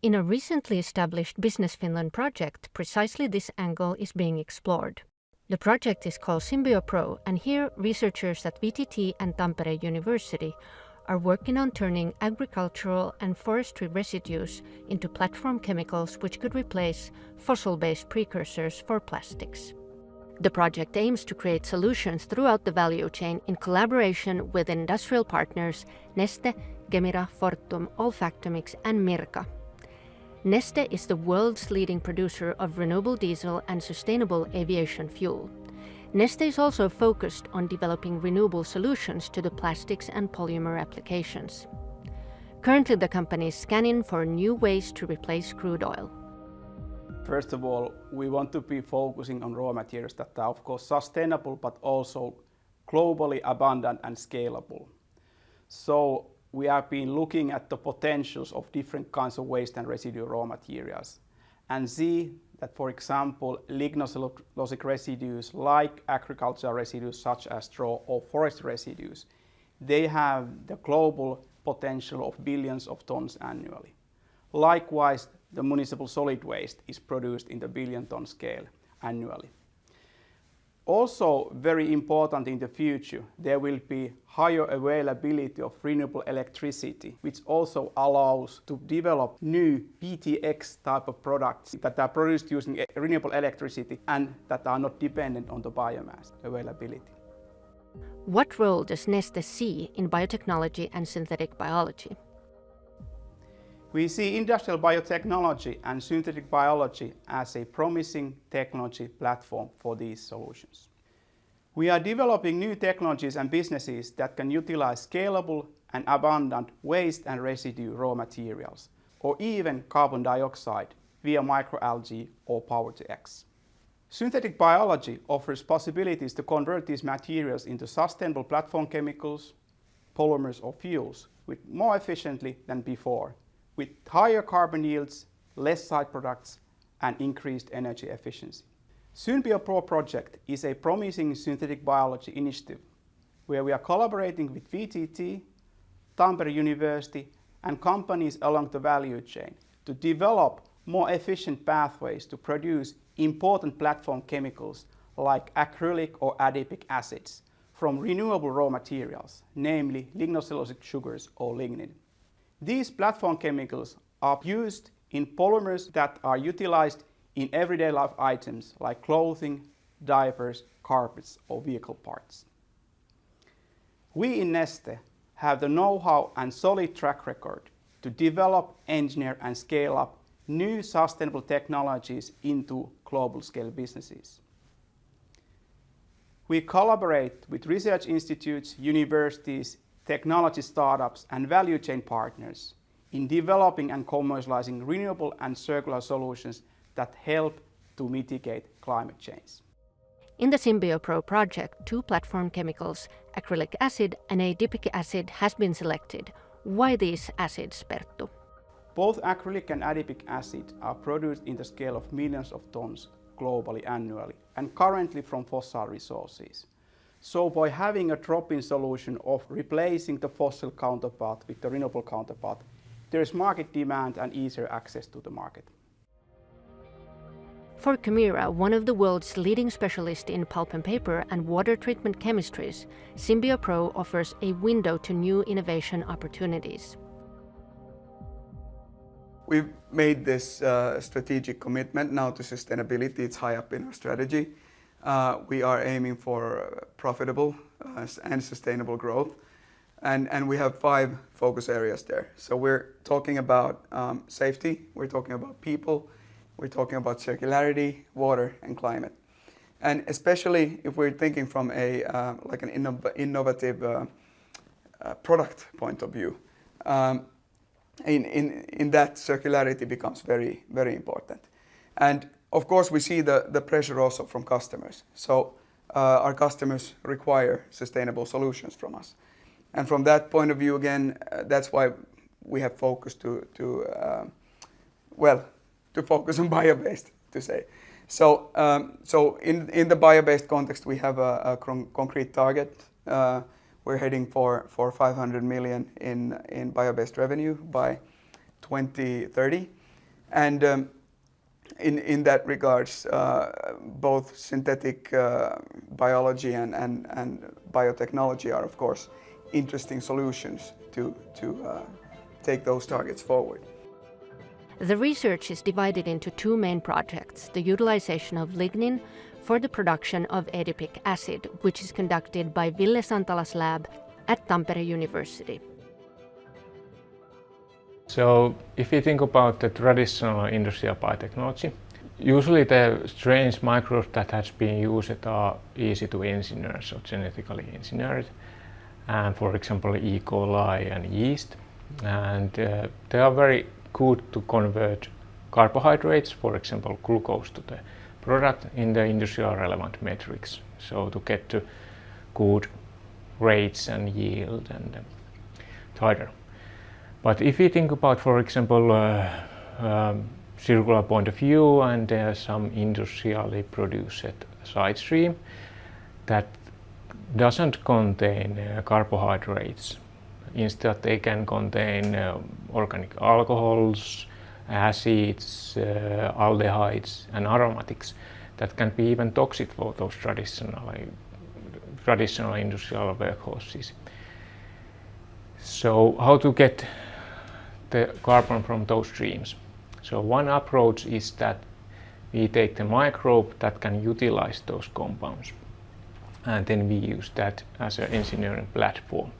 In a recently established Business Finland project, precisely this angle is being explored. The project is called SynbioPro, and here researchers at VTT and Tampere University are working on turning agricultural and forestry residues into platform chemicals which could replace fossil-based precursors for plastics. The project aims to create solutions throughout the value chain in collaboration with industrial partners Neste, Kemira, Fortum, Olfactomix and Mirka. Neste is the world's leading producer of renewable diesel and sustainable aviation fuel. Neste is also focused on developing renewable solutions to the plastics and polymer applications. Currently, the company is scanning for new ways to replace crude oil. First of all, we want to be focusing on raw materials that are of course sustainable but also globally abundant and scalable. So we have been looking at the potentials of different kinds of waste and residue raw materials and see that, for example, lignocellulosic residues like agricultural residues such as straw or forest residues, they have the global potential of billions of tons annually. Likewise, the municipal solid waste is produced in the billion-ton scale annually. Also, very important in the future, there will be higher availability of renewable electricity, which also allows to develop new PTX type of products that are produced using renewable electricity and that are not dependent on the biomass availability. What role does Neste see in biotechnology and synthetic biology? We see industrial biotechnology and synthetic biology as a promising technology platform for these solutions. We are developing new technologies and businesses that can utilize scalable and abundant waste and residue raw materials, or even carbon dioxide via microalgae or Power-to-X. Synthetic biology offers possibilities to convert these materials into sustainable platform chemicals, polymers or fuels more efficiently than before, with higher carbon yields, less side products, and increased energy efficiency. SynbioPro project is a promising synthetic biology initiative where we are collaborating with VTT, Tampere University, and companies along the value chain to develop more efficient pathways to produce important platform chemicals like acrylic or adipic acids from renewable raw materials, namely lignocellulosic sugars or lignin. These platform chemicals are used in polymers that are utilized in everyday life items like clothing, diapers, carpets, or vehicle parts. We in Neste have the know-how and solid track record to develop, engineer, and scale up new sustainable technologies into global scale businesses. We collaborate with research institutes, universities, technology startups, and value chain partners in developing and commercializing renewable and circular solutions that help to mitigate climate change. In the SynbioPro project, two platform chemicals, acrylic acid and adipic acid, has been selected. Why these acids, Perttu? Both acrylic and adipic acid are produced in the scale of millions of tons globally annually and currently from fossil resources. So by having a drop-in solution of replacing the fossil counterpart with the renewable counterpart, there is market demand and easier access to the market. For Kemira, one of the world's leading specialists in pulp and paper and water treatment chemistries, SynbioPro offers a window to new innovation opportunities. We've made this strategic commitment now to sustainability. It's high up in our strategy. We are aiming for profitable and sustainable growth. And we have 5 focus areas there. So we're talking about safety, we're talking about people, we're talking about circularity, water, and climate. And especially if we're thinking from an innovative product point of view, in that circularity becomes very, very important. And of course, we see the pressure also from customers. So our customers require sustainable solutions from us. And from that point of view, again, that's why we have focused to focus on bio-based, to say. So in the bio-based context, we have a concrete target. We're heading for 500 million in bio-based revenue by 2030. And in that regards, both synthetic biology and biotechnology are of course interesting solutions to take those targets forward. The research is divided into two main projects: the utilization of lignin for the production of adipic acid, which is conducted by Ville Santala's lab at Tampere University. So if you think about the traditional industrial biotechnology, usually the strange microbes that has been used are easy to engineer, so genetically engineered, and for example E. coli and yeast, and they are very good to convert carbohydrates, for example glucose, to the product in the industrial relevant metrics, so to get to good rates and yield and titer. But if you think about, for example, circular point of view and some industrially produced side stream that doesn't contain carbohydrates, instead they can contain organic alcohols, acids, aldehydes and aromatics that can be even toxic for those traditional industrial workhorses. So how to get the carbon from those streams? So one approach is that we take the microbe that can utilize those compounds, and then we use that as an engineering platform.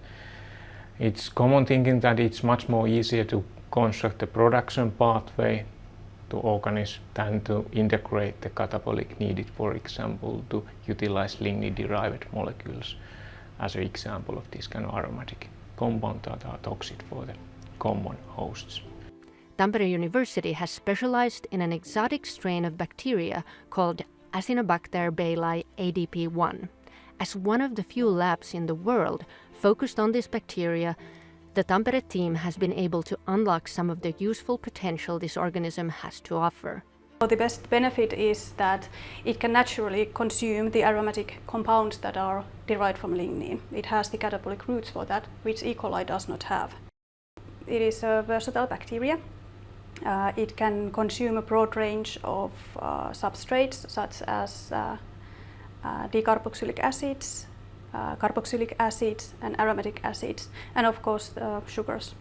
It's common thinking that it's much more easier to construct the production pathway to organism than to integrate the catabolic needed, for example, to utilize lignin-derived molecules as an example of this kind of aromatic compound that are toxic for the common hosts. Tampere University has specialized in an exotic strain of bacteria called Acinetobacter baylyi ADP1. As one of the few labs in the world focused on this bacteria, the Tampere team has been able to unlock some of the useful potential this organism has to offer. The best benefit is that it can naturally consume the aromatic compounds that are derived from lignin. It has the catabolic roots for that, which E. coli does not have. It is a versatile bacteria. It can consume a broad range of substrates such as decarboxylic acids, carboxylic acids and aromatic acids, and of course sugars.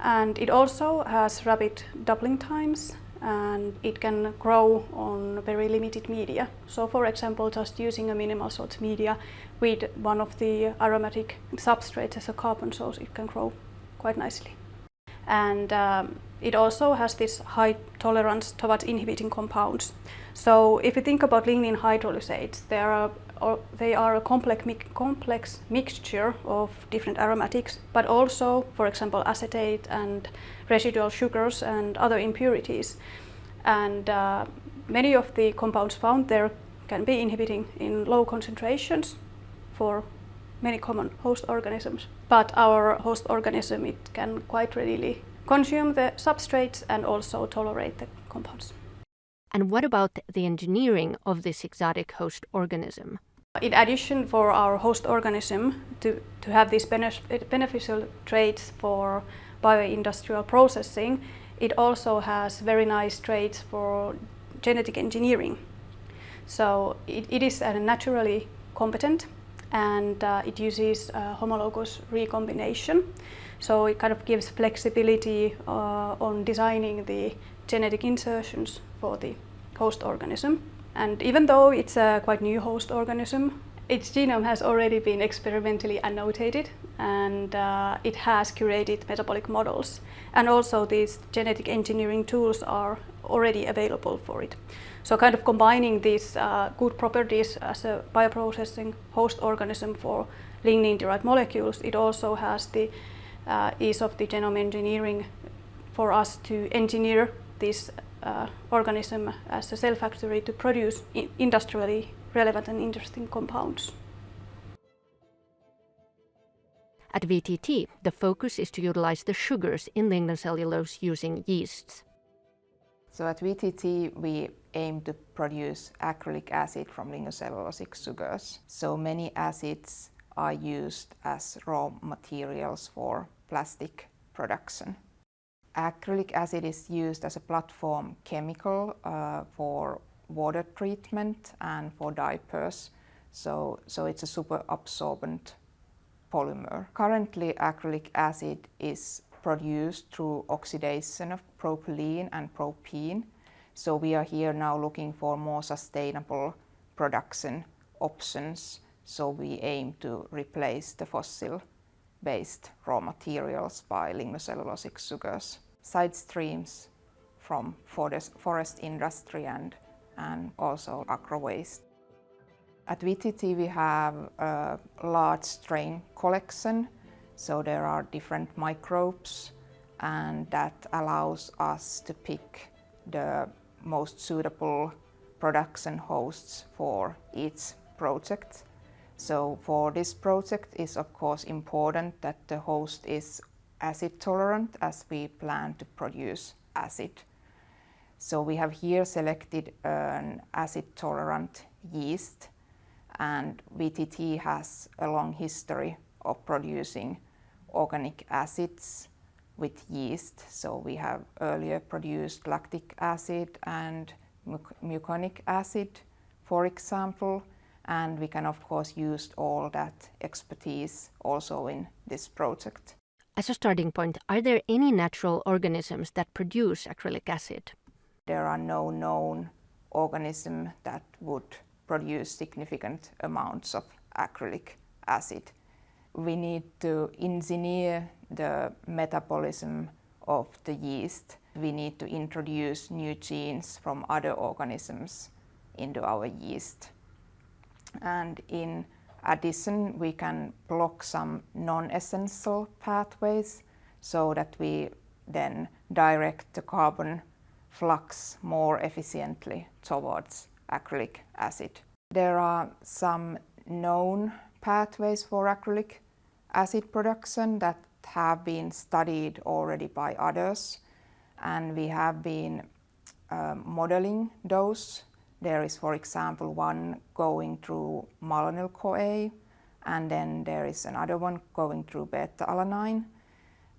And it also has rapid doubling times, and it can grow on very limited media. So for example, just using a minimal salt media with one of the aromatic substrates as a carbon source, it can grow quite nicely. And it also has this high tolerance towards inhibiting compounds. So if you think about lignin hydrolysates, they are a complex mixture of different aromatics, but also, for example, acetate and residual sugars and other impurities. And many of the compounds found there can be inhibiting in low concentrations for many common host organisms. But our host organism, it can quite readily consume the substrates and also tolerate the compounds. And what about the engineering of this exotic host organism? In addition, for our host organism to have these beneficial traits for bioindustrial processing, it also has very nice traits for genetic engineering. So it is naturally competent, and it uses homologous recombination. So it kind of gives flexibility on designing the genetic insertions for the host organism. And even though it's a quite new host organism, its genome has already been experimentally annotated, and it has curated metabolic models. And also these genetic engineering tools are already available for it. So kind of combining these good properties as a bioprocessing host organism for lignin-derived molecules, it also has the ease of the genome engineering for us to engineer this organism as a cell factory to produce industrially relevant and interesting compounds. At VTT, the focus is to utilize the sugars in lignocellulose using yeasts. So at VTT, we aim to produce acrylic acid from lignocellulosic sugars. So many acids are used as raw materials for plastic production. Acrylic acid is used as a platform chemical for water treatment and for diapers. So it's a super absorbent polymer. Currently, acrylic acid is produced through oxidation of propylene and propene. So we are here now looking for more sustainable production options. So we aim to replace the fossil-based raw materials by lignocellulosic sugars. Side streams from forest industry and also agro waste. At VTT we have a large strain collection, so there are different microbes, and that allows us to pick the most suitable production hosts for each project. So for this project it's of course important that the host is acid tolerant, as we plan to produce acid. So we have here selected an acid tolerant yeast, and VTT has a long history of producing organic acids with yeast. So we have earlier produced lactic acid and muconic acid, for example, and we can of course use all that expertise also in this project. As a starting point, are there any natural organisms that produce acrylic acid? There are no known organisms that would produce significant amounts of acrylic acid. We need to engineer the metabolism of the yeast. We need to introduce new genes from other organisms into our yeast. And in addition, we can block some non-essential pathways so that we then direct the carbon flux more efficiently towards acrylic acid. There are some known pathways for acrylic acid production that have been studied already by others, and we have been modeling those. There is, for example, one going through malonyl-CoA, and then there is another one going through beta-alanine,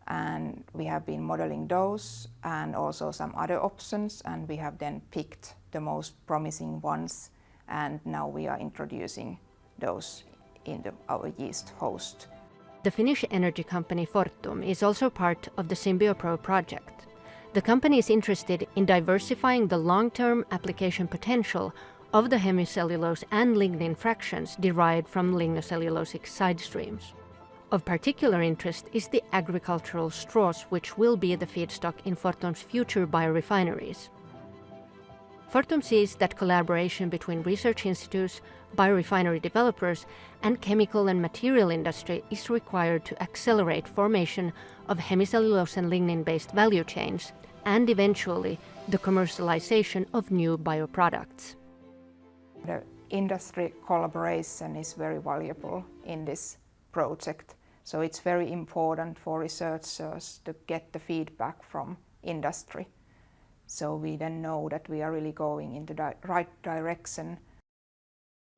and we have been modeling those and also some other options, and we have then picked the most promising ones, and now we are introducing those into our yeast host. The Finnish energy company Fortum is also part of the SynbioPro project. The company is interested in diversifying the long-term application potential of the hemicellulose and lignin fractions derived from lignocellulosic side streams. Of particular interest is the agricultural straws, which will be the feedstock in Fortum's future biorefineries. Fortum sees that collaboration between research institutes, biorefinery developers, and chemical and material industry is required to accelerate formation of hemicellulose and lignin-based value chains and eventually the commercialization of new bioproducts. The industry collaboration is very valuable in this project, so it's very important for researchers to get the feedback from industry. So we then know that we are really going in the right direction